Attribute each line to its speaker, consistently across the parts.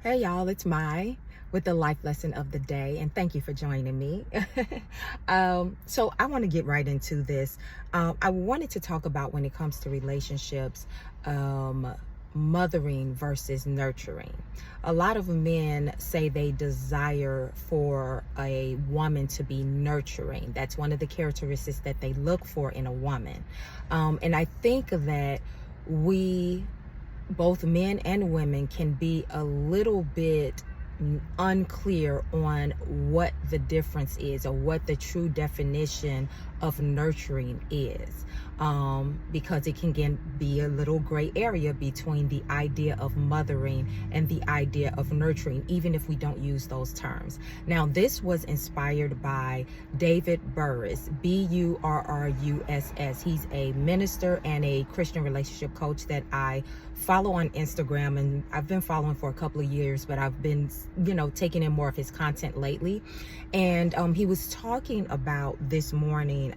Speaker 1: Hey y'all, it's Mai with the life lesson of the day, and thank you for joining me. So I want to get right into this. I wanted to talk about when it comes to relationships, mothering versus nurturing. A lot of men say they desire for a woman to be nurturing. That's one of the characteristics that they look for in a woman. And I think that we, both men and women, can be a little bit unclear on what the difference is or what the true definition of nurturing is, because it can be a little gray area between the idea of mothering and the idea of nurturing, even if we don't use those terms. Now, this was inspired by David Burris, Burruss. He's a minister and a Christian relationship coach that I follow on Instagram, and I've been following for a couple of years, but I've been, taking in more of his content lately. And he was talking about this morning,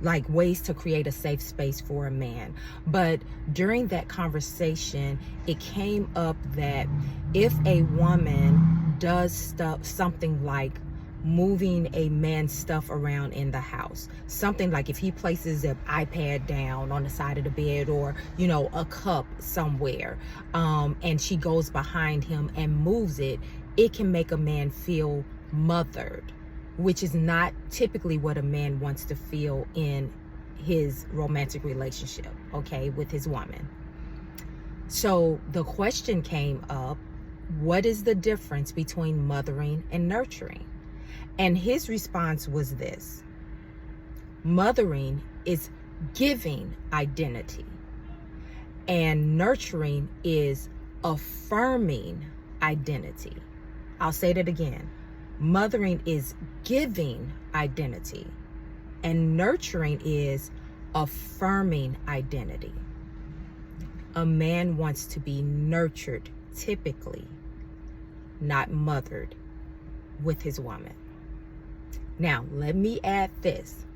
Speaker 1: like ways to create a safe space for a man. But during that conversation, it came up that if a woman does something like moving a man's stuff around in the house, something like if he places an iPad down on the side of the bed, or a cup somewhere, and she goes behind him and moves it, it can make a man feel mothered, which is not typically what a man wants to feel in his romantic relationship, with his woman. So the question came up, what is the difference between mothering and nurturing? And his response was this: mothering is giving identity, and nurturing is affirming identity. I'll say that again. Mothering is giving identity, and nurturing is affirming identity. A man wants to be nurtured, typically, not mothered with his woman. Now, let me add this.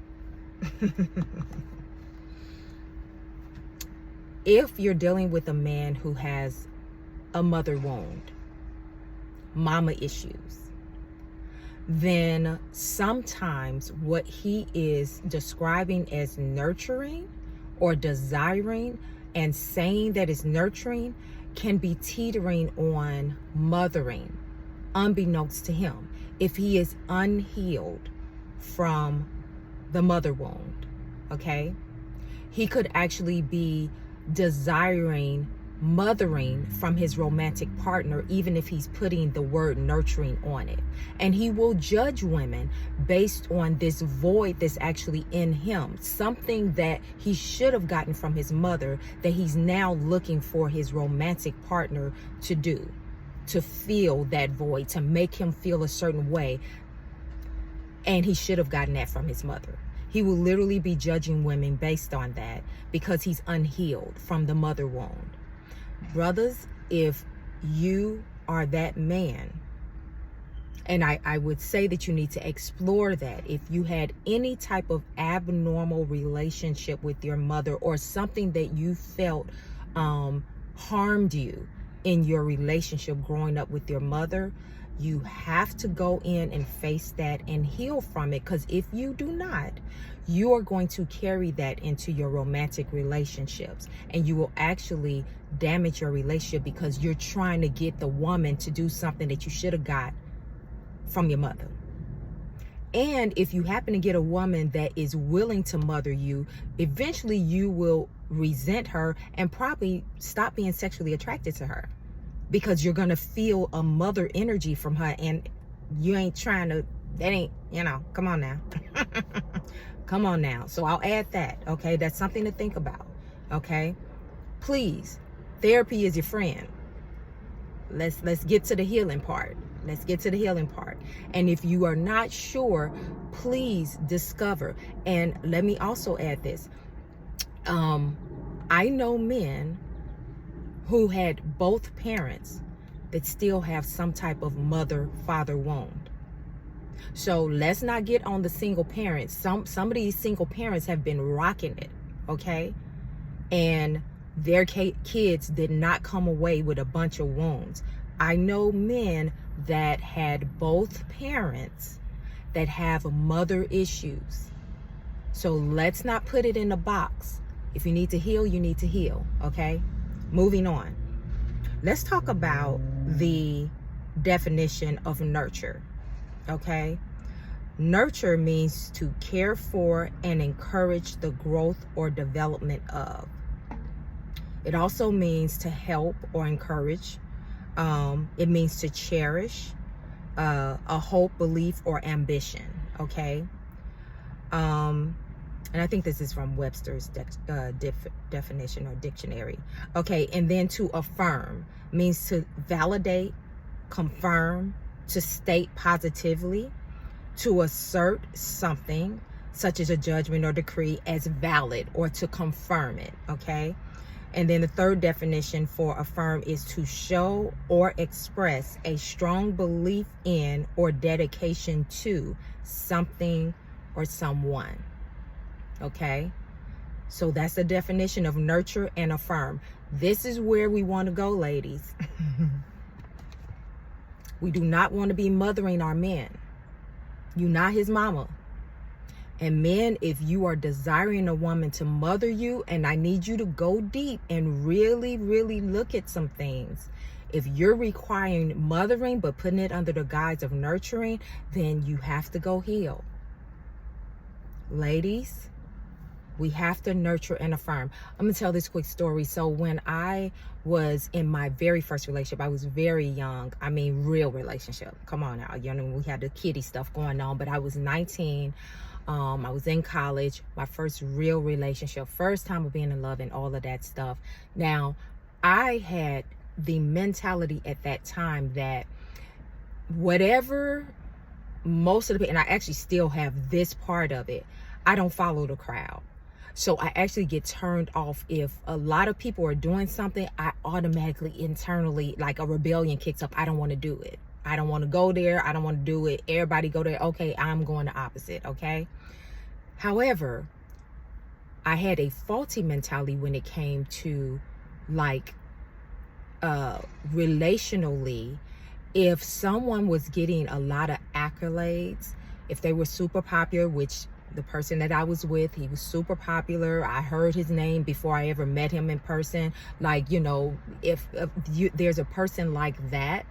Speaker 1: If you're dealing with a man who has a mother wound, mama issues, then sometimes what he is describing as nurturing or desiring and saying that is nurturing can be teetering on mothering, unbeknownst to him, if he is unhealed from the mother wound. He could actually be desiring mothering from his romantic partner, even if he's putting the word nurturing on it. And he will judge women based on this void that's actually in him, something that he should have gotten from his mother that he's now looking for his romantic partner to do, to fill that void, to make him feel a certain way. And he should have gotten that from his mother. He will literally be judging women based on that because he's unhealed from the mother wound. Brothers, if you are that man, and I would say that you need to explore that. If you had any type of abnormal relationship with your mother, or something that you felt harmed you in your relationship growing up with your mother, you have to go in and face that and heal from it. Because if you do not, you are going to carry that into your romantic relationships, and you will actually damage your relationship because you're trying to get the woman to do something that you should have got from your mother. And if you happen to get a woman that is willing to mother you, eventually you will resent her and probably stop being sexually attracted to her, because you're going to feel a mother energy from her, and you ain't trying to, that ain't, come on now. Come on now. So I'll add that, That's something to think about, Please, therapy is your friend. Let's get to the healing part. And if you are not sure, please discover. And let me also add this. I know men who had both parents that still have some type of mother-father wound. So let's not get on the single parents. Some of these single parents have been rocking it, And their kids did not come away with a bunch of wounds. I know men that had both parents that have mother issues. So let's not put it in a box. If you need to heal, you need to heal, okay? Moving on. Let's talk about the definition of nurture, okay? Nurture means to care for and encourage the growth or development of. It also means to help or encourage. It means to cherish a hope, belief, or ambition, okay? And I think this is from Webster's definition or dictionary. Okay, and then to affirm means to validate, confirm, to state positively, to assert something, such as a judgment or decree, as valid, or to confirm it, okay? And then the third definition for affirm is to show or express a strong belief in or dedication to something or someone. Okay, so that's the definition of nurture and affirm. This is where we want to go, ladies. We do not want to be mothering our men. You're not his mama. And men, if you are desiring a woman to mother you, and I need you to go deep and really, really look at some things. If you're requiring mothering but putting it under the guise of nurturing, then you have to go heal. Ladies, we have to nurture and affirm. I'm gonna tell this quick story. So when I was in my very first relationship, I was very young. I mean, real relationship. Come on now, you know, we had the kiddie stuff going on, but I was 19. I was in college, my first real relationship, first time of being in love and all of that stuff. Now, I had the mentality at that time that whatever most of the people, and I actually still have this part of it, I don't follow the crowd. So I actually get turned off if a lot of people are doing something. I automatically internally, like a rebellion kicks up. I don't want to do it. I don't want to go there. I don't want to do it. Everybody go there. Okay, I'm going the opposite. Okay. However, I had a faulty mentality when it came to like relationally. If someone was getting a lot of accolades, if they were super popular, which the person that I was with, he was super popular. I heard his name before I ever met him in person. Like, you know, if there's a person like that,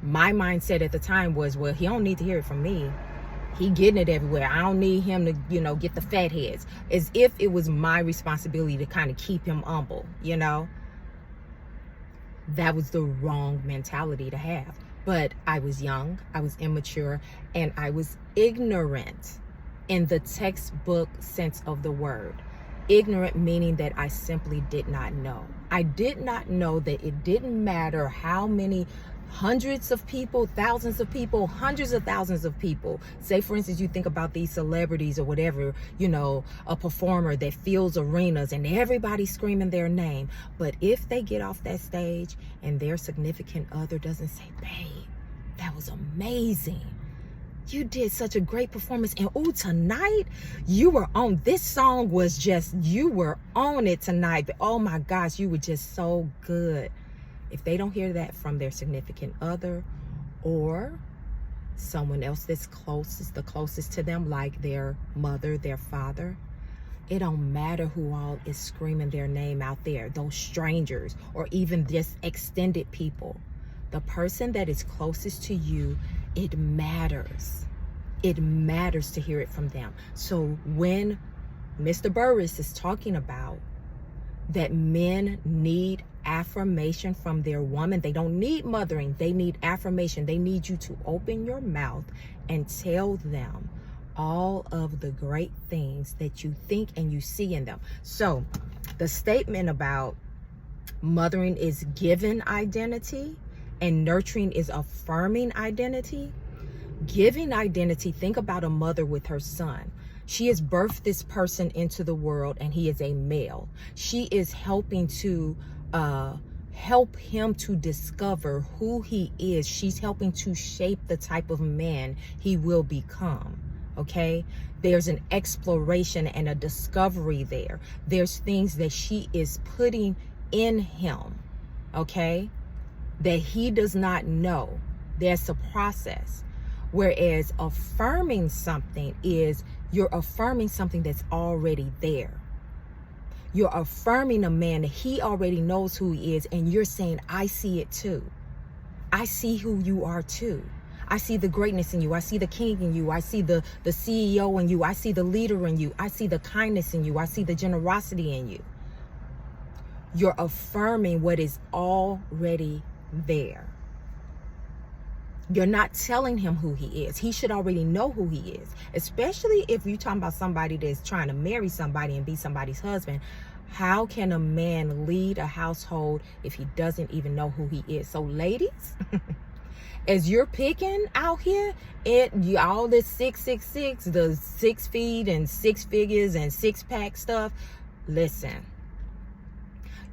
Speaker 1: my mindset at the time was, well, he don't need to hear it from me. He getting it everywhere. I don't need him to, you know, get the fat heads. As if it was my responsibility to kind of keep him humble, you know. That was the wrong mentality to have. But I was young, I was immature, and I was ignorant in the textbook sense of the word. Ignorant meaning that I simply did not know. I did not know that it didn't matter how many hundreds of people, thousands of people, hundreds of thousands of people. Say, for instance, you think about these celebrities or whatever, you know, a performer that fills arenas and everybody's screaming their name. But if they get off that stage and their significant other doesn't say, babe, that was amazing. You did such a great performance. And oh, tonight you were on, this song was just, you were on it tonight. But oh my gosh, you were just so good. If they don't hear that from their significant other or someone else that's closest, the closest to them, like their mother, their father, it don't matter who all is screaming their name out there, those strangers or even just extended people. The person that is closest to you, it matters. It matters to hear it from them. So when Mr. Burris is talking about that men need affirmation from their woman, they don't need mothering, they need affirmation. They need you to open your mouth and tell them all of the great things that you think and you see in them. So the statement about mothering is given identity and nurturing is affirming identity. Giving identity, think about a mother with her son. She has birthed this person into the world and he is a male. She is helping to help him to discover who he is. She's helping to shape the type of man he will become. Okay, there's an exploration and a discovery there. There's things that she is putting in him. Okay, that he does not know. There's a process. Whereas affirming something is you're affirming something that's already there. You're affirming a man that he already knows who he is, and you're saying, I see it too. I see who you are too. I see the greatness in you. I see the king in you. I see the CEO in you. I see the leader in you. I see the kindness in you. I see the generosity in you. You're affirming what is already there. You're not telling him who he is. He should already know who he is, especially if you're talking about somebody that's trying to marry somebody and be somebody's husband. How can a man lead a household if he doesn't even know who he is? So ladies, as you're picking out here, all this 666, the 6 feet and 6 figures and 6-pack stuff, listen,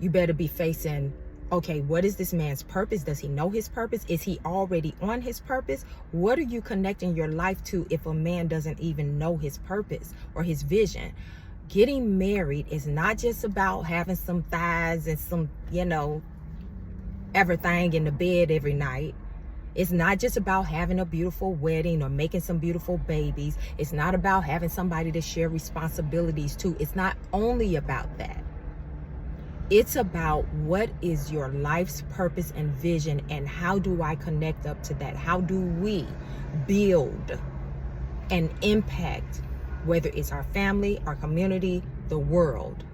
Speaker 1: you better be facing, okay, what is this man's purpose? Does he know his purpose? Is he already on his purpose? What are you connecting your life to if a man doesn't even know his purpose or his vision? Getting married is not just about having some thighs and some, everything in the bed every night. It's not just about having a beautiful wedding or making some beautiful babies. It's not about having somebody to share responsibilities to. It's not only about that. It's about what is your life's purpose and vision, and how do I connect up to that? How do we build and impact, whether it's our family, our community, the world?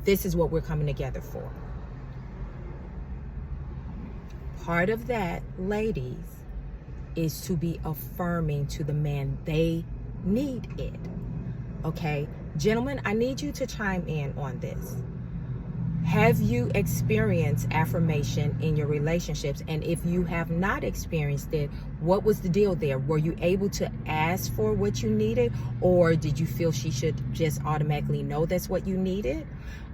Speaker 1: This is what we're coming together for. Part of that, ladies, is to be affirming to the man they need it. Okay? Gentlemen, I need you to chime in on this. Have you experienced affirmation in your relationships? And if you have not experienced it, what was the deal there? Were you able to ask for what you needed? Or did you feel she should just automatically know that's what you needed?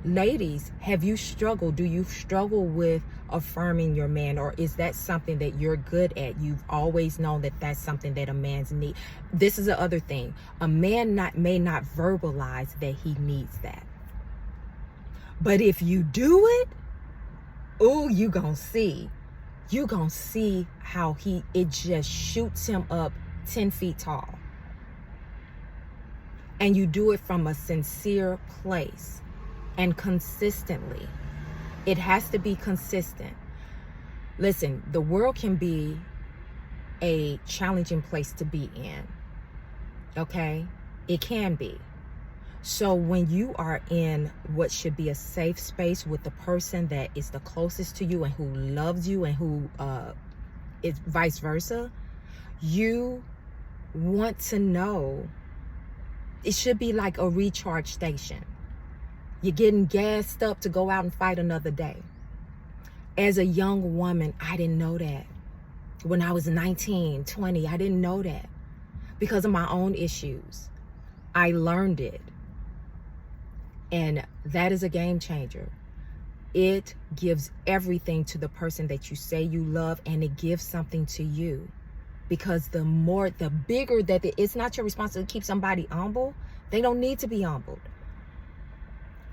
Speaker 1: Ladies, have you struggled? Do you struggle with affirming your man? Or is that something that you're good at? You've always known that that's something that a man's need. This is the other thing. A man may not verbalize that he needs that. But if you do it, you gonna see. You gonna see how it just shoots him up 10 feet tall. And you do it from a sincere place and consistently. It has to be consistent. Listen, the world can be a challenging place to be in. Okay? It can be. So when you are in what should be a safe space with the person that is the closest to you and who loves you and who is vice versa, you want to know, it should be like a recharge station. You're getting gassed up to go out and fight another day. As a young woman, I didn't know that. When I was 19, 20, I didn't know that. Because of my own issues, I learned it. And that is a game changer. It gives everything to the person that you say you love, and it gives something to you. Because the bigger that it's not your responsibility to keep somebody humble. They don't need to be humbled.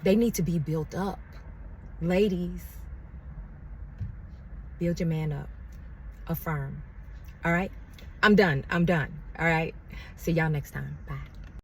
Speaker 1: They need to be built up. Ladies, build your man up. Affirm. All right? I'm done. All right? See y'all next time. Bye.